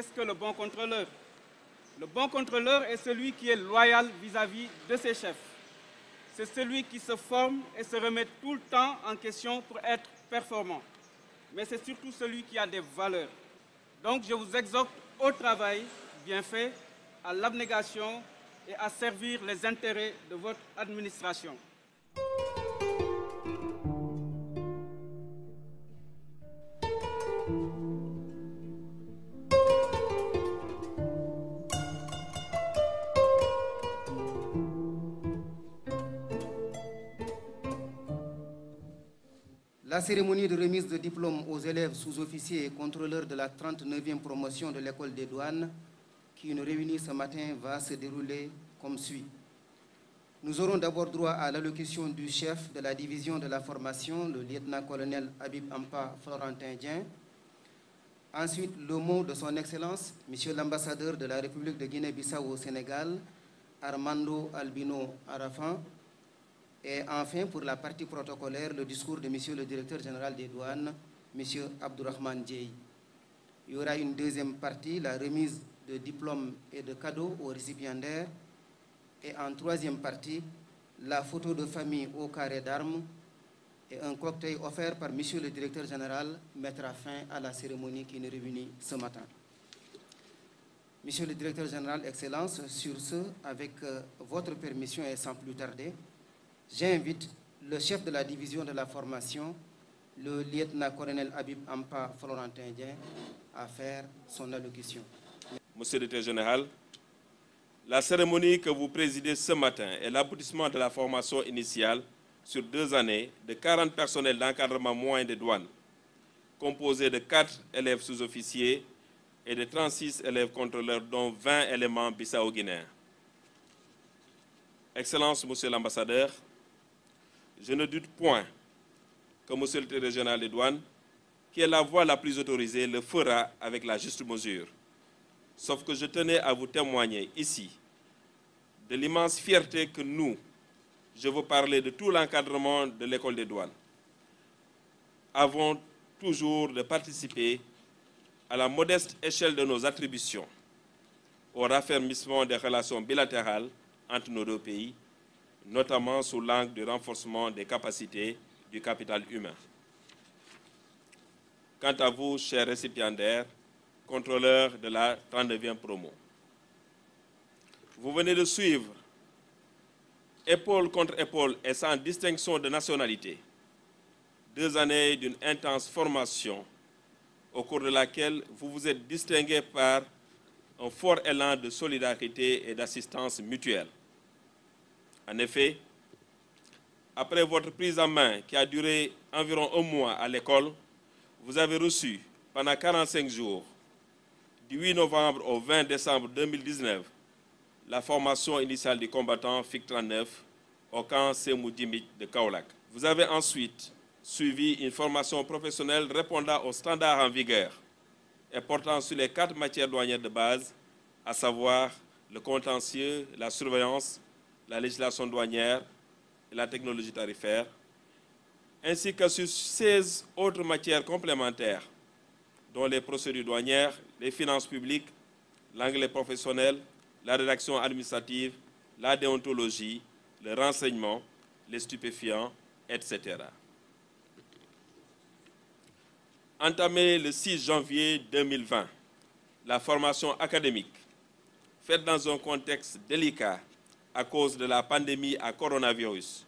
qu'est-ce que le bon contrôleur? Le bon contrôleur est celui qui est loyal vis-à-vis de ses chefs. C'est celui qui se forme et se remet tout le temps en question pour être performant. Mais c'est surtout celui qui a des valeurs. Donc je vous exhorte au travail bien fait, à l'abnégation et à servir les intérêts de votre administration. La cérémonie de remise de diplôme aux élèves sous-officiers et contrôleurs de la 39e promotion de l'école des douanes, qui nous réunit ce matin, va se dérouler comme suit. Nous aurons d'abord droit à l'allocution du chef de la division de la formation, le lieutenant-colonel Habib Ampa Florentin Dieng. Ensuite, le mot de son Excellence, Monsieur l'ambassadeur de la République de Guinée-Bissau au Sénégal, Armando Albino Arafan. Et enfin, pour la partie protocolaire, le discours de Monsieur le directeur général des douanes, Monsieur Abdourahmane Dieye. Il y aura une deuxième partie, la remise de diplômes et de cadeaux aux récipiendaires. Et en troisième partie, la photo de famille au carré d'armes et un cocktail offert par Monsieur le directeur général mettra fin à la cérémonie qui nous réunit ce matin. Monsieur le directeur général, Excellence, sur ce, avec votre permission et sans plus tarder, j'invite le chef de la division de la formation, le lieutenant-colonel Habib Ampa Florentin Dieng, à faire son allocution. Monsieur le directeur général, la cérémonie que vous présidez ce matin est l'aboutissement de la formation initiale sur 2 années de 40 personnels d'encadrement moyen des douanes, composés de 4 élèves sous-officiers et de 36 élèves contrôleurs, dont 20 éléments bissau-guinéens. Excellence, Monsieur l'ambassadeur, je ne doute point que Monsieur le directeur général des douanes, qui est la voie la plus autorisée, le fera avec la juste mesure. Sauf que je tenais à vous témoigner ici de l'immense fierté que nous, je veux parler de tout l'encadrement de l'école des douanes, avons toujours de participer à la modeste échelle de nos attributions au raffermissement des relations bilatérales entre nos deux pays, notamment sous l'angle du renforcement des capacités du capital humain. Quant à vous, chers récipiendaires, contrôleurs de la 39e promo, vous venez de suivre, épaule contre épaule et sans distinction de nationalité, 2 années d'une intense formation au cours de laquelle vous vous êtes distingués par un fort élan de solidarité et d'assistance mutuelle. En effet, après votre prise en main qui a duré environ 1 mois à l'école, vous avez reçu pendant 45 jours, du 8 novembre au 20 décembre 2019, la formation initiale du combattant FIC 39 au camp Sémou Djimit de Kaolack. Vous avez ensuite suivi une formation professionnelle répondant aux standards en vigueur et portant sur les 4 matières douanières de base, à savoir le contentieux, la surveillance, la législation douanière et la technologie tarifaire, ainsi que sur 16 autres matières complémentaires, dont les procédures douanières, les finances publiques, l'anglais professionnel, la rédaction administrative, la déontologie, le renseignement, les stupéfiants, etc. Entamée le 6 janvier 2020, la formation académique, faite dans un contexte délicat à cause de la pandémie à coronavirus,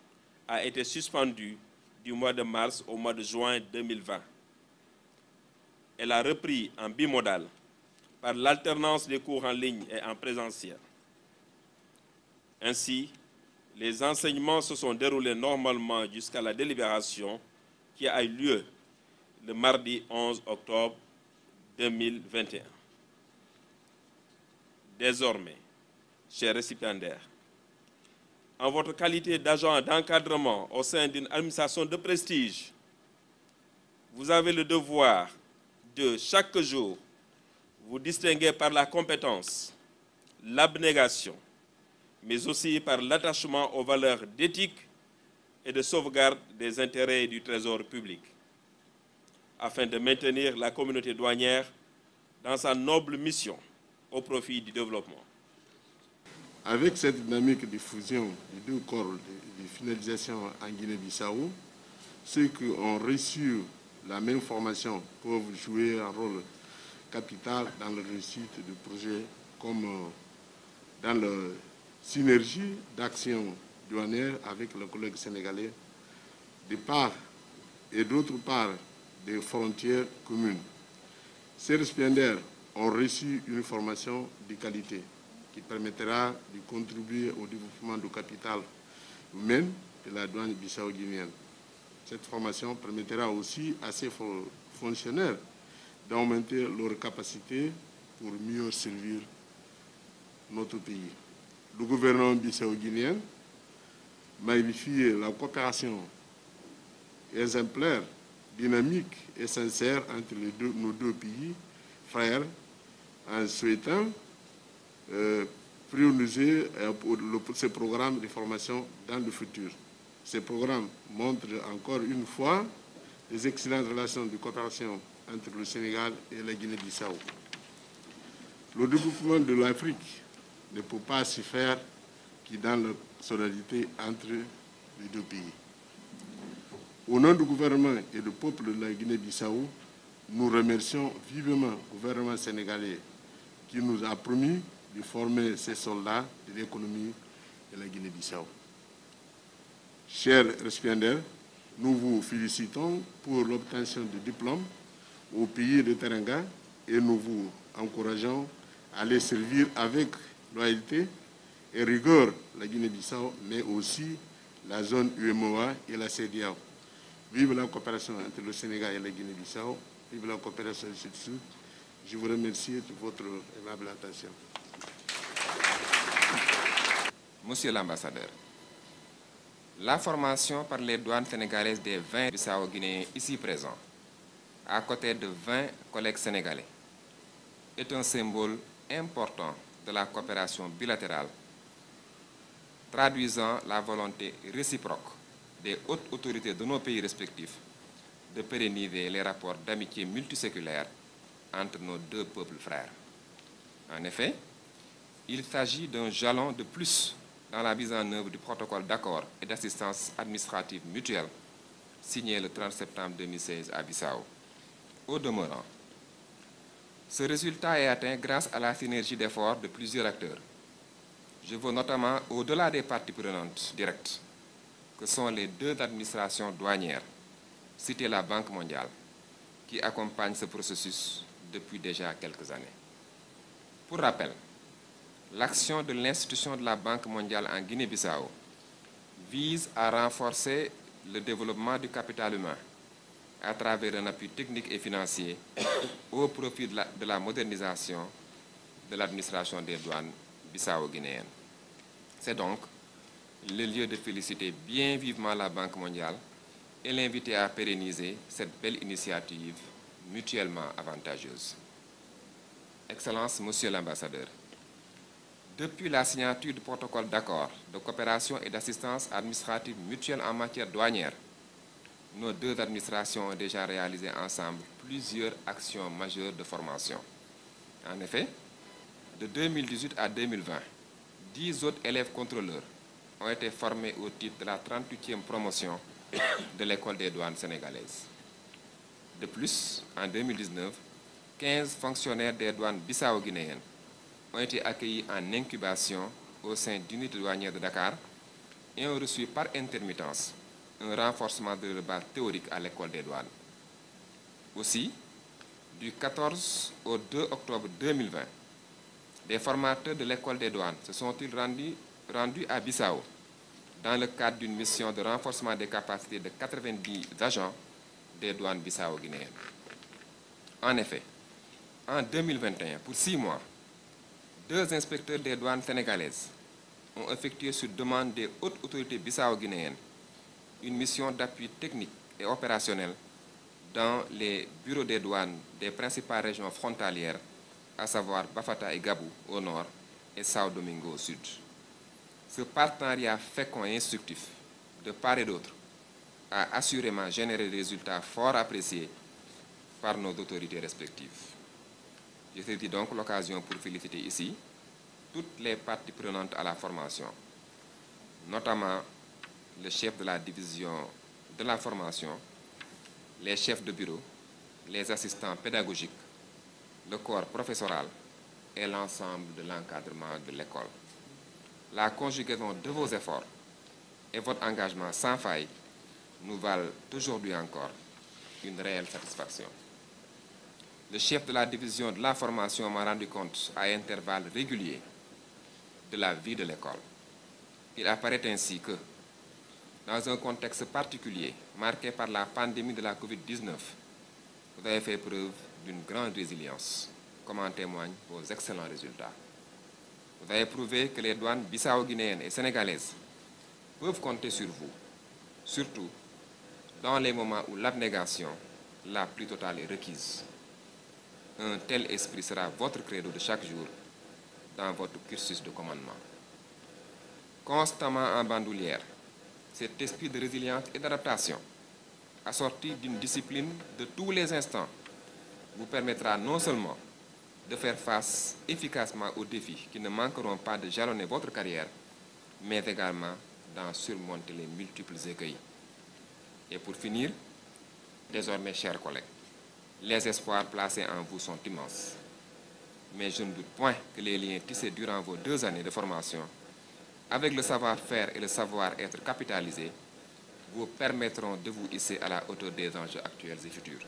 a été suspendue du mois de mars au mois de juin 2020. Elle a repris en bimodal par l'alternance des cours en ligne et en présentiel. Ainsi, les enseignements se sont déroulés normalement jusqu'à la délibération qui a eu lieu le mardi 11 octobre 2021. Désormais, chers récipiendaires, en votre qualité d'agent d'encadrement au sein d'une administration de prestige, vous avez le devoir de, chaque jour, vous distinguer par la compétence, l'abnégation, mais aussi par l'attachement aux valeurs d'éthique et de sauvegarde des intérêts du trésor public, afin de maintenir la communauté douanière dans sa noble mission au profit du développement. Avec cette dynamique de fusion des deux corps de finalisation en Guinée-Bissau, ceux qui ont reçu la même formation peuvent jouer un rôle capital dans la réussite du projet, comme dans la synergie d'action douanière avec le collègue sénégalais, de part et d'autre part des frontières communes. Ces récipiendaires ont reçu une formation de qualité qui permettra de contribuer au développement du capital humain de la douane bissau-guinéenne. Cette formation permettra aussi à ces fonctionnaires d'augmenter leurs capacités pour mieux servir notre pays. Le gouvernement bissau-guinéen magnifie la coopération exemplaire, dynamique et sincère entre nos deux pays frères en souhaitant prioriser ces programmes de formation dans le futur. Ces programmes montrent encore une fois les excellentes relations de coopération entre le Sénégal et la Guinée-Bissau. Le développement de l'Afrique ne peut pas se faire que dans la solidarité entre les deux pays. Au nom du gouvernement et du peuple de la Guinée-Bissau, nous remercions vivement le gouvernement sénégalais qui nous a promis de former ces soldats de l'économie de la Guinée-Bissau. Chers récipiendaires, nous vous félicitons pour l'obtention du diplôme au pays de Teranga et nous vous encourageons à aller servir avec loyauté et rigueur la Guinée-Bissau, mais aussi la zone UEMOA et la CEDEAO. Vive la coopération entre le Sénégal et la Guinée-Bissau, vive la coopération sud-sud. Je vous remercie de votre aimable attention. Monsieur l'ambassadeur, la formation par les douanes sénégalaises des 20 bissau-guinéens ici présents, à côté de 20 collègues sénégalais, est un symbole important de la coopération bilatérale, traduisant la volonté réciproque des hautes autorités de nos pays respectifs de pérenniser les rapports d'amitié multiséculaire entre nos deux peuples frères. En effet, il s'agit d'un jalon de plus dans la mise en œuvre du protocole d'accord et d'assistance administrative mutuelle signé le 30 septembre 2016 à Bissau. Au demeurant, ce résultat est atteint grâce à la synergie d'efforts de plusieurs acteurs. Je veux notamment, au-delà des parties prenantes directes, que sont les deux administrations douanières, citer la Banque mondiale, qui accompagne ce processus depuis déjà quelques années. Pour rappel, l'action de l'institution de la Banque mondiale en Guinée-Bissau vise à renforcer le développement du capital humain à travers un appui technique et financier au profit de la modernisation de l'administration des douanes bissau-guinéennes. C'est donc le lieu de féliciter bien vivement la Banque mondiale et l'inviter à pérenniser cette belle initiative mutuellement avantageuse. Excellences, Monsieur l'ambassadeur, depuis la signature du protocole d'accord de coopération et d'assistance administrative mutuelle en matière douanière, nos deux administrations ont déjà réalisé ensemble plusieurs actions majeures de formation. En effet, de 2018 à 2020, 10 autres élèves contrôleurs ont été formés au titre de la 38e promotion de l'école des douanes sénégalaises. De plus, en 2019, 15 fonctionnaires des douanes bissau-guinéennes ont été accueillis en incubation au sein d'unités douanières de Dakar et ont reçu par intermittence un renforcement de leur base théorique à l'école des douanes. Aussi, du 14 au 2 octobre 2020, des formateurs de l'école des douanes se sont-ils rendus à Bissau dans le cadre d'une mission de renforcement des capacités de 90 agents des douanes bissau-guinéennes. En effet, en 2021, pour 6 mois, 2 inspecteurs des douanes sénégalaises ont effectué sur demande des hautes autorités bissau-guinéennes une mission d'appui technique et opérationnel dans les bureaux des douanes des principales régions frontalières, à savoir Bafata et Gabou au nord et Sao Domingo au sud. Ce partenariat fécond et instructif, de part et d'autre, a assurément généré des résultats fort appréciés par nos autorités respectives. Je saisis donc l'occasion pour féliciter ici toutes les parties prenantes à la formation, notamment le chef de la division de la formation, les chefs de bureau, les assistants pédagogiques, le corps professoral et l'ensemble de l'encadrement de l'école. La conjugaison de vos efforts et votre engagement sans faille nous valent aujourd'hui encore une réelle satisfaction. Le chef de la division de la formation m'a rendu compte à intervalles réguliers de la vie de l'école. Il apparaît ainsi que, dans un contexte particulier marqué par la pandémie de la Covid-19, vous avez fait preuve d'une grande résilience, comme en témoignent vos excellents résultats. Vous avez prouvé que les douanes bissau-guinéennes et sénégalaises peuvent compter sur vous, surtout dans les moments où l'abnégation la plus totale est requise. Un tel esprit sera votre credo de chaque jour dans votre cursus de commandement. Constamment en bandoulière, cet esprit de résilience et d'adaptation, assorti d'une discipline de tous les instants, vous permettra non seulement de faire face efficacement aux défis qui ne manqueront pas de jalonner votre carrière, mais également d'en surmonter les multiples écueils. Et pour finir, désormais, chers collègues, les espoirs placés en vous sont immenses. Mais je ne doute point que les liens tissés durant vos 2 années de formation, avec le savoir-faire et le savoir-être capitalisé, vous permettront de vous hisser à la hauteur des enjeux actuels et futurs.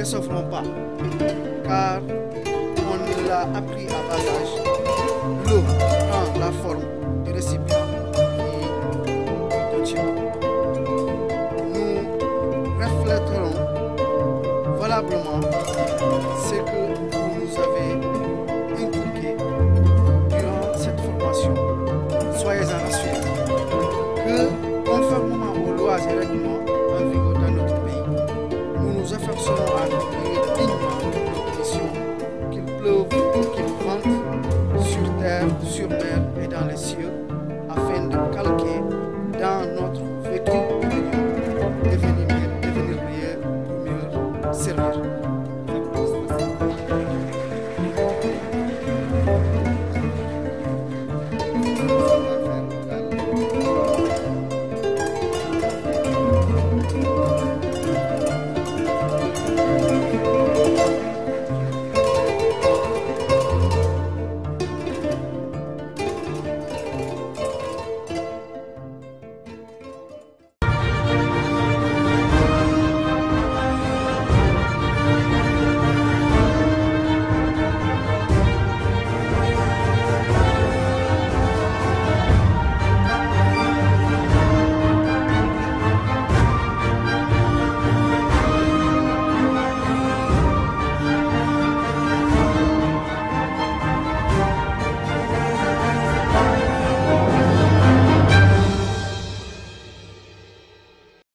décevront pas, car on l'a appris à bas âge. L'eau prend la forme du récipient qui contient. Nous refléterons valablement ce que vous nous avez inculqué durant cette formation. Soyez-en rassurés que, conformément aux lois et règlements en vigueur dans notre pays, nous nous efforcerons à accomplir dignement nos missions, qu'il pleuve ou qu'il vente, sur terre, sur mer et dans les cieux, afin de calquer dans notre vécu intérieur, devenir meilleur pour mieux servir.